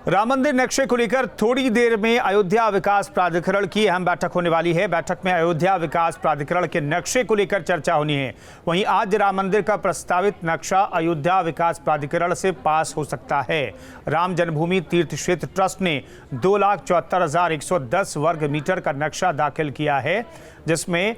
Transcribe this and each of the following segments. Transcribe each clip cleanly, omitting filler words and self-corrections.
राम मंदिर नक्शे को लेकर थोड़ी देर में अयोध्या विकास प्राधिकरण की अहम बैठक होने वाली है। बैठक में अयोध्या विकास प्राधिकरण के नक्शे को लेकर चर्चा होनी है। वहीं आज राम मंदिर का प्रस्तावित नक्शा अयोध्या विकास प्राधिकरण से पास हो सकता है। राम जन्मभूमि तीर्थ क्षेत्र ट्रस्ट ने 2,74,110 वर्ग मीटर का नक्शा दाखिल किया है, जिसमें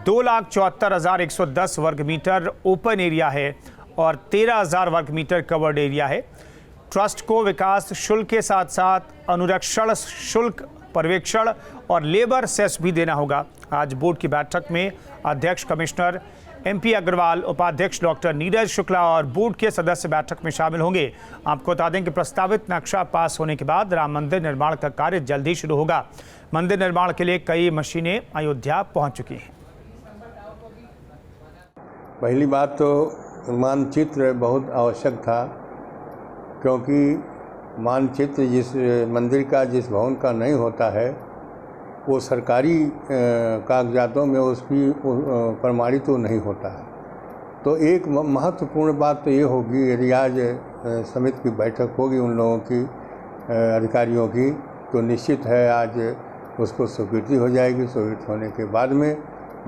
2,74,110 वर्ग मीटर ओपन एरिया है और 13,000 वर्ग मीटर कवर्ड एरिया है। ट्रस्ट को विकास शुल्क के साथ साथ अनुरक्षण शुल्क, पर्यवेक्षण और लेबर सेस भी देना होगा। आज बोर्ड की बैठक में अध्यक्ष कमिश्नर MP अग्रवाल, उपाध्यक्ष डॉक्टर नीरज शुक्ला और बोर्ड के सदस्य बैठक में शामिल होंगे। आपको बता दें कि प्रस्तावित नक्शा पास होने के बाद राम मंदिर निर्माण का कार्य जल्द ही शुरू होगा। मंदिर निर्माण के लिए कई मशीनें अयोध्या पहुंच चुकी हैं। पहली बात तो मानचित्र बहुत आवश्यक था, क्योंकि मानचित्र जिस मंदिर का, जिस भवन का नहीं होता है, वो सरकारी कागजातों में उसकी प्रमाणित तो नहीं होता है। तो एक महत्वपूर्ण बात तो ये होगी, यदि आज समिति की बैठक होगी उन लोगों की, अधिकारियों की, तो निश्चित है आज उसको स्वीकृति हो जाएगी। स्वीकृति होने के बाद में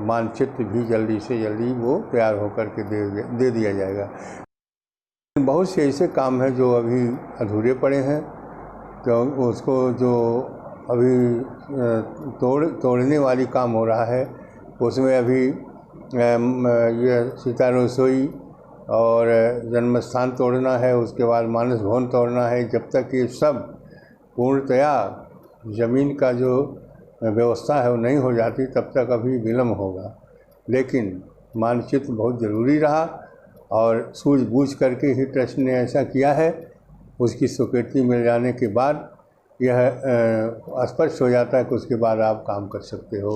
मानचित्र भी जल्दी से जल्दी वो तैयार होकर के दे दिया जाएगा। बहुत से ऐसे काम हैं जो अभी अधूरे पड़े हैं, तो उसको जो अभी तोड़ने वाली काम हो रहा है, उसमें अभी ये सीता रसोई और जन्म स्थान तोड़ना है, उसके बाद मानस भवन तोड़ना है। जब तक ये सब पूर्णतया ज़मीन का जो व्यवस्था है वो नहीं हो जाती, तब तक अभी विलम्ब होगा। लेकिन मानचित्र बहुत ज़रूरी रहा और सूझबूझ करके ही ट्रस्ट ने ऐसा किया है। उसकी स्वीकृति मिल जाने के बाद यह स्पष्ट हो जाता है कि उसके बाद आप काम कर सकते हो।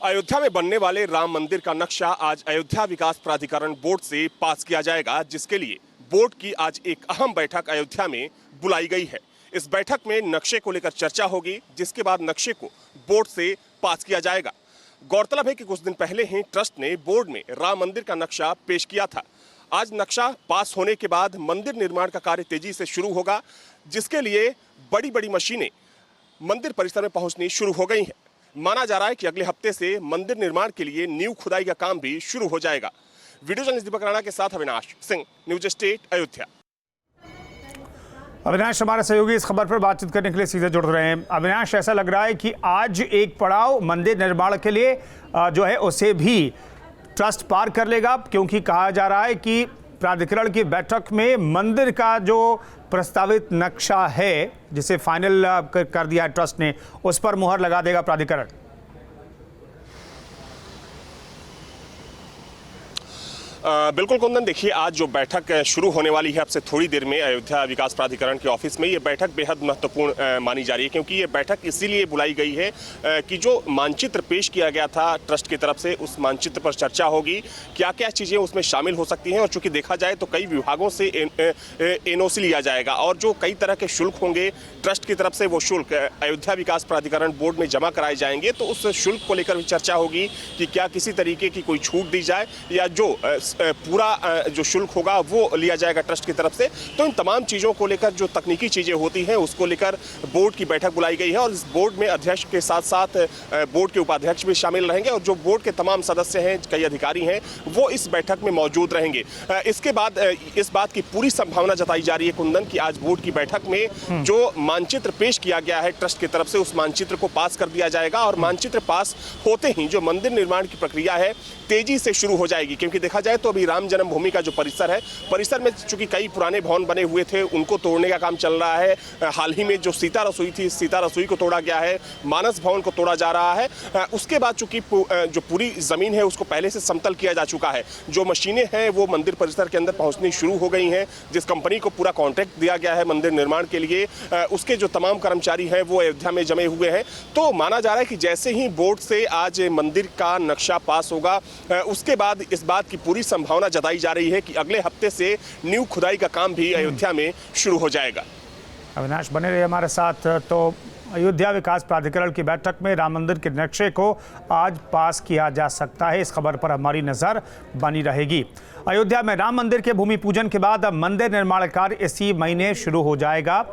अयोध्या में बनने वाले राम मंदिर का नक्शा आज अयोध्या विकास प्राधिकरण बोर्ड से पास किया जाएगा, जिसके लिए बोर्ड की आज एक अहम बैठक अयोध्या में बुलाई गई है। इस बैठक में नक्शे को लेकर चर्चा होगी, जिसके बाद नक्शे को बोर्ड से पास किया जाएगा। गौरतलब है कि कुछ दिन पहले ही ट्रस्ट ने बोर्ड में राम मंदिर का नक्शा पेश किया था। आज नक्शा पास होने के बाद मंदिर निर्माण का कार्य तेजी से शुरू होगा, जिसके लिए बड़ी बड़ी मशीनें मंदिर परिसर में पहुंचनी शुरू हो गई हैं। माना जा रहा है कि अगले हफ्ते से मंदिर निर्माण के लिए नींव खुदाई का काम भी शुरू हो जाएगा। वीडियो जर्नलिस्ट दीपक राणा के साथ अविनाश सिंह, न्यूज स्टेट, अयोध्या। अविनाश हमारे सहयोगी इस खबर पर बातचीत करने के लिए सीधे जुड़ रहे हैं। अविनाश, ऐसा लग रहा है कि आज एक पड़ाव मंदिर निर्माण के लिए जो है उसे भी ट्रस्ट पार कर लेगा, क्योंकि कहा जा रहा है कि प्राधिकरण की बैठक में मंदिर का जो प्रस्तावित नक्शा है, जिसे फाइनल कर दिया है ट्रस्ट ने, उस पर मुहर लगा देगा प्राधिकरण। बिल्कुल कुंदन, देखिए आज जो बैठक शुरू होने वाली है अब से थोड़ी देर में अयोध्या विकास प्राधिकरण के ऑफिस में, ये बैठक बेहद महत्वपूर्ण मानी जा रही है, क्योंकि ये बैठक इसीलिए बुलाई गई है कि जो मानचित्र पेश किया गया था ट्रस्ट की तरफ से, उस मानचित्र पर चर्चा होगी, क्या क्या चीज़ें उसमें शामिल हो सकती हैं। और चूंकि देखा जाए तो कई विभागों से NOC लिया जाएगा और जो कई तरह के शुल्क होंगे ट्रस्ट की तरफ से, वो शुल्क अयोध्या विकास प्राधिकरण बोर्ड में जमा कराए जाएंगे। तो उस शुल्क को लेकर भी चर्चा होगी कि क्या किसी तरीके की कोई छूट दी जाए या जो पूरा जो शुल्क होगा वो लिया जाएगा ट्रस्ट की तरफ से। तो इन तमाम चीज़ों को लेकर जो तकनीकी चीज़ें होती हैं उसको लेकर बोर्ड की बैठक बुलाई गई है और इस बोर्ड में अध्यक्ष के साथ साथ बोर्ड के उपाध्यक्ष भी शामिल रहेंगे और जो बोर्ड के तमाम सदस्य हैं, कई अधिकारी हैं, वो इस बैठक में मौजूद रहेंगे। इसके बाद इस बात की पूरी संभावना जताई जा रही है कुंदन कि आज बोर्ड की बैठक में जो मानचित्र पेश किया गया है ट्रस्ट की तरफ से, उस मानचित्र को पास कर दिया जाएगा और मानचित्र पास होते ही जो मंदिर निर्माण की प्रक्रिया है तेजी से शुरू हो जाएगी। क्योंकि देखा जाए तो अभी राम जन्मभूमि का जो परिसर है, परिसर में चूंकि कई पुराने भवन बने हुए थे, उनको तोड़ने का काम चल रहा है। हाल ही में जो सीता रसोई थी, सीता रसोई को तोड़ा गया है, मानस भवन को तोड़ा जा रहा है। उसके बाद चूंकि जो पूरी जमीन है उसको पहले से समतल किया जा चुका है। जो मशीनें हैं वो मंदिर परिसर के अंदर पहुंचनी शुरू हो गई हैं। जिस कंपनी को पूरा कॉन्ट्रैक्ट दिया गया है मंदिर निर्माण के लिए, उसके जो तमाम कर्मचारी हैं वो अयोध्या में जमे हुए हैं। तो माना जा रहा है कि जैसे ही बोर्ड से आज मंदिर का नक्शा पास होगा, उसके बाद इस बात की पूरी संभावना जताई जा रही है कि अगले हफ्ते से नींव खुदाई का काम भी अयोध्या में शुरू हो जाएगा। अविनाश, बने रहे हमारे साथ। तो अयोध्या विकास प्राधिकरण की बैठक में राम मंदिर के नक्शे को आज पास किया जा सकता है, इस खबर पर हमारी नज़र बनी रहेगी। अयोध्या में राम मंदिर के भूमि पूजन के बाद अब मंदिर निर्माण कार्य इसी महीने शुरू हो जाएगा,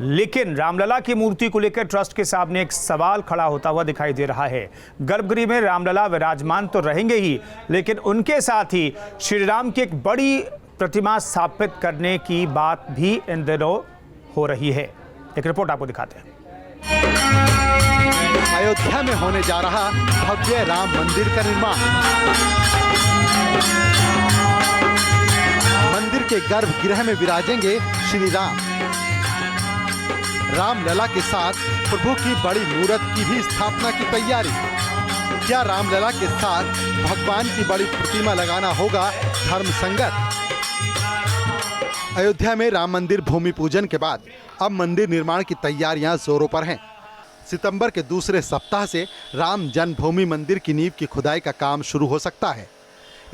लेकिन रामलला की मूर्ति को लेकर ट्रस्ट के सामने एक सवाल खड़ा होता हुआ दिखाई दे रहा है। गर्भगृह में रामलला विराजमान तो रहेंगे ही, लेकिन उनके साथ ही श्री राम की एक बड़ी प्रतिमा स्थापित करने की बात भी इन दिनों हो रही है। एक रिपोर्ट आपको दिखाते हैं। अयोध्या में होने जा रहा भव्य राम मंदिर का निर्माण। मंदिर के गर्भगृह में विराजेंगे श्री राम। रामलला के साथ प्रभु की बड़ी मूर्त की भी स्थापना की तैयारी। क्या रामलला के साथ भगवान की बड़ी प्रतिमा लगाना होगा धर्म संगत? अयोध्या में राम मंदिर भूमि पूजन के बाद अब मंदिर निर्माण की तैयारियां जोरों पर हैं। सितंबर के दूसरे सप्ताह से राम जन्मभूमि मंदिर की नींव की खुदाई का काम शुरू हो सकता है।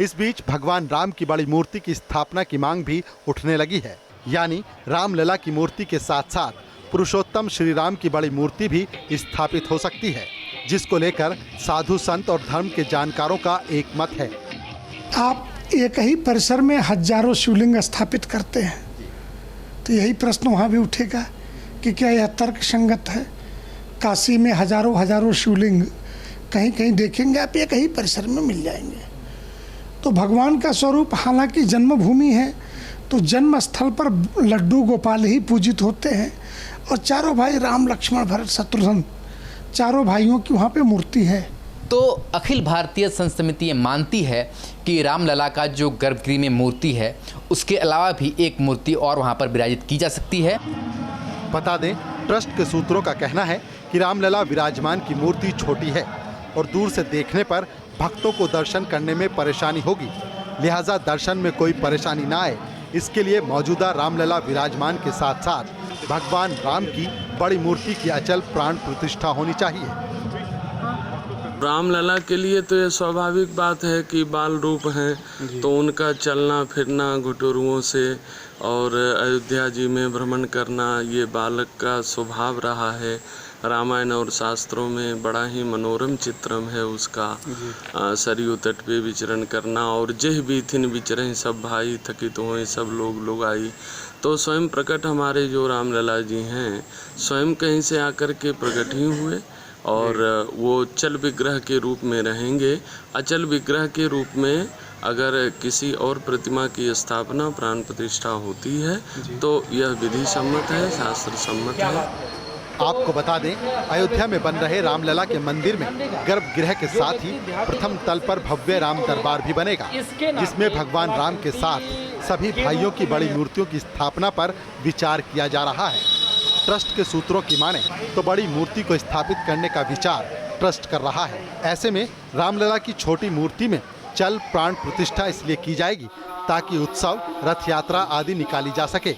इस बीच भगवान राम की बड़ी मूर्ति की स्थापना की मांग भी उठने लगी है, यानी रामलला की मूर्ति के साथ साथ पुरुषोत्तम श्री राम की बड़ी मूर्ति भी स्थापित हो सकती है, जिसको लेकर साधु संत और धर्म के जानकारों का एक मत है। आप एक ही परिसर में हजारों शिवलिंग स्थापित करते हैं, तो यही प्रश्न वहाँ भी उठेगा कि क्या यह तर्क संगत है? काशी में हजारों शिवलिंग कहीं कहीं देखेंगे आप, एक ही परिसर में मिल जाएंगे। तो भगवान का स्वरूप हालांकि जन्मभूमि है, तो जन्म स्थल पर लड्डू गोपाल ही पूजित होते हैं, और चारों भाई राम लक्ष्मण भरत शत्रुघ्न चारों भाइयों की वहाँ पे मूर्ति है। तो अखिल भारतीय संत समिति ये मानती है कि रामलला का जो गर्भगृह में मूर्ति है, उसके अलावा भी एक मूर्ति और वहाँ पर विराजित की जा सकती है। बता दें, ट्रस्ट के सूत्रों का कहना है कि रामलला विराजमान की मूर्ति छोटी है और दूर से देखने पर भक्तों को दर्शन करने में परेशानी होगी, लिहाजा दर्शन में कोई परेशानी ना आए, इसके लिए मौजूदा रामलला विराजमान के साथ साथ भगवान राम की बड़ी मूर्ति की अचल प्राण प्रतिष्ठा होनी चाहिए। रामलला के लिए तो ये स्वाभाविक बात है कि बाल रूप हैं, तो उनका चलना फिरना घुटुरुओं से और अयोध्या जी में भ्रमण करना ये बालक का स्वभाव रहा है। रामायण और शास्त्रों में बड़ा ही मनोरम चित्रण है उसका। सरयू तट पे विचरण करना और जह भी थिन विचरण सब भाई थकित होए सब लोग आई। तो स्वयं प्रकट हमारे जो रामलला जी हैं स्वयं कहीं से आकर के प्रकट ही हुए और वो चल विग्रह के रूप में रहेंगे। अचल विग्रह के रूप में अगर किसी और प्रतिमा की स्थापना प्राण प्रतिष्ठा होती है तो यह विधि सम्मत है, शास्त्र सम्मत है। आपको बता दें, अयोध्या में बन रहे रामलला के मंदिर में गर्भगृह के साथ ही प्रथम तल पर भव्य राम दरबार भी बनेगा, जिसमें भगवान राम के साथ सभी भाइयों की बड़ी मूर्तियों की स्थापना पर विचार किया जा रहा है। ट्रस्ट के सूत्रों की माने तो बड़ी मूर्ति को स्थापित करने का विचार ट्रस्ट कर रहा है। ऐसे में रामलला की छोटी मूर्ति में चल प्राण प्रतिष्ठा इसलिए की जाएगी ताकि उत्सव, रथ यात्रा आदि निकाली जा सके,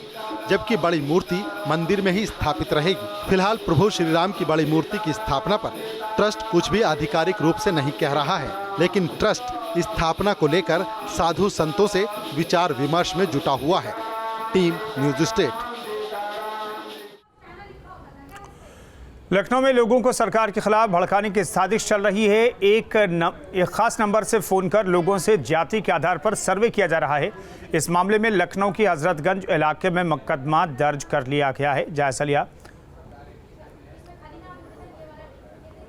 जबकि बड़ी मूर्ति मंदिर में ही स्थापित रहेगी। फिलहाल प्रभु श्री राम की बड़ी मूर्ति की स्थापना पर ट्रस्ट कुछ भी आधिकारिक रूप से नहीं कह रहा है, लेकिन ट्रस्ट स्थापना को लेकर साधु संतों से विचार विमर्श में जुटा हुआ है। Team news state. लखनऊ में लोगों को सरकार के खिलाफ भड़काने की साजिश चल रही है। एक खास नंबर से फोन कर लोगों से जाति के आधार पर सर्वे किया जा रहा है। इस मामले में लखनऊ की हजरतगंज इलाके में मुकदमा दर्ज कर लिया गया है। जायजा लिया।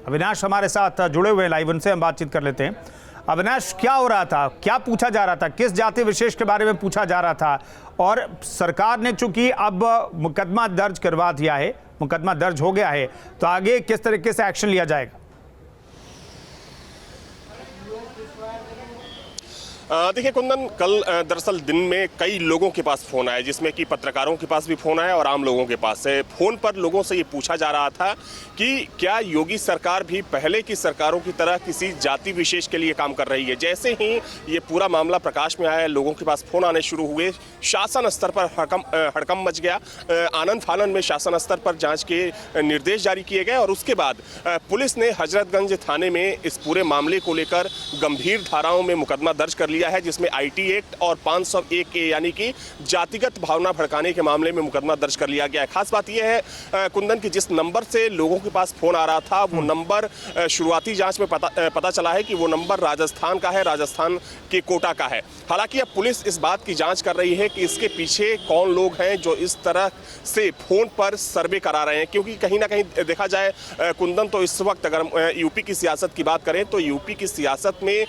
अविनाश हमारे साथ जुड़े हुए लाइव, उनसे हम बातचीत कर लेते हैं। अविनाश, क्या हो रहा था, क्या पूछा जा रहा था, किस जाति विशेष के बारे में पूछा जा रहा था? और सरकार ने चूंकि अब मुकदमा दर्ज करवा दिया है, मुकदमा दर्ज हो गया है, तो आगे किस तरीके से एक्शन लिया जाएगा? देखिए कुंदन, कल दरअसल दिन में कई लोगों के पास फ़ोन आया, जिसमें कि पत्रकारों के पास भी फ़ोन आया और आम लोगों के पास से। फ़ोन पर लोगों से ये पूछा जा रहा था कि क्या योगी सरकार भी पहले की सरकारों की तरह किसी जाति विशेष के लिए काम कर रही है। जैसे ही ये पूरा मामला प्रकाश में आया, लोगों के पास फ़ोन आने शुरू हुए, शासन स्तर पर हड़कंप मच गया। आनन फानन में शासन स्तर पर जाँच के निर्देश जारी किए गए और उसके बाद पुलिस ने हजरतगंज थाने में इस पूरे मामले को लेकर गंभीर धाराओं में मुकदमा दर्ज कर लिया है, जिसमें IT एक्ट और 501 ए यानी कि जातिगत भावना भड़काने के मामले में मुकदमा दर्ज कर लिया गया है। खास बात यह है कुंदन की जिस नंबर से लोगों के पास फोन आ रहा था वो नंबर शुरुआती जांच में पता चला है कि वो नंबर राजस्थान का है, राजस्थान के कोटा का है। हालांकि अब पुलिस इस बात की जांच कर रही है कि इसके पीछे कौन लोग हैं जो इस तरह से फोन पर सर्वे करा रहे हैं, क्योंकि कहीं ना कहीं देखा जाए कुंदन तो इस वक्त अगर यूपी की सियासत की बात करें तो यूपी की सियासत में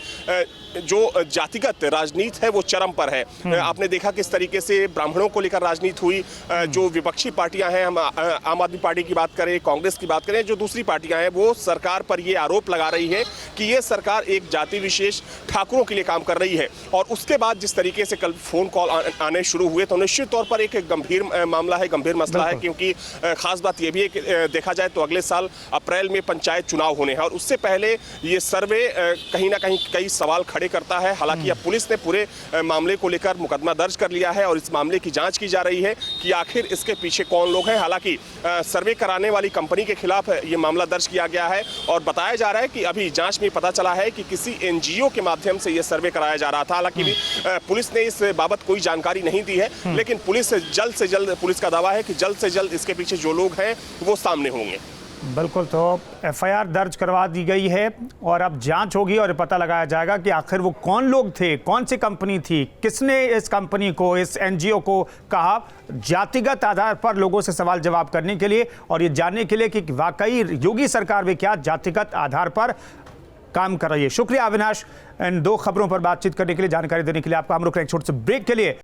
जो जातिगत राजनीति है वो चरम पर है। आपने देखा किस तरीके से ब्राह्मणों को लेकर राजनीति हुई। जो विपक्षी पार्टियां हैं, हम आम आदमी पार्टी की बात करें, कांग्रेस की बात करें, जो दूसरी पार्टियां हैं वो सरकार पर ये आरोप लगा रही है कि ये सरकार एक जाति विशेष ठाकुरों के लिए काम कर रही है। और उसके बाद जिस तरीके से कल फोन कॉल आने शुरू हुए तो निश्चित तौर पर एक गंभीर मामला है, गंभीर मसला है, क्योंकि खास बात यह भी है कि देखा जाए तो अगले साल अप्रैल में पंचायत चुनाव होने हैं और उससे पहले ये सर्वे कहीं ना कहीं कई सवाल खड़े करता है। हालांकि अब पुलिस ने पूरे मामले को लेकर मुकदमा दर्ज कर लिया है और इस मामले की जांच की जा रही है कि आखिर इसके पीछे कौन लोग हैं। हालांकि सर्वे कराने वाली कंपनी के खिलाफ ये मामला दर्ज किया गया है और बताया जा रहा है कि अभी जांच में पता चला है कि किसी NGO के माध्यम से ये सर्वे कराया जा रहा था। हालांकि पुलिस ने इस बाबत कोई जानकारी नहीं दी है, लेकिन पुलिस जल्द से जल्द, पुलिस का दावा है कि जल्द से जल्द इसके पीछे जो लोग हैं वो सामने होंगे। बिल्कुल, तो FIR दर्ज करवा दी गई है और अब जांच होगी और पता लगाया जाएगा कि आखिर वो कौन लोग थे, कौन सी कंपनी थी, किसने इस कंपनी को, इस NGO को कहा जातिगत आधार पर लोगों से सवाल जवाब करने के लिए और ये जानने के लिए कि वाकई योगी सरकार भी क्या जातिगत आधार पर काम कर रही है। शुक्रिया अविनाश इन दो खबरों पर बातचीत करने के लिए, जानकारी देने के लिए आपका। हम रुक रहे हैं एक छोटे से ब्रेक के लिए।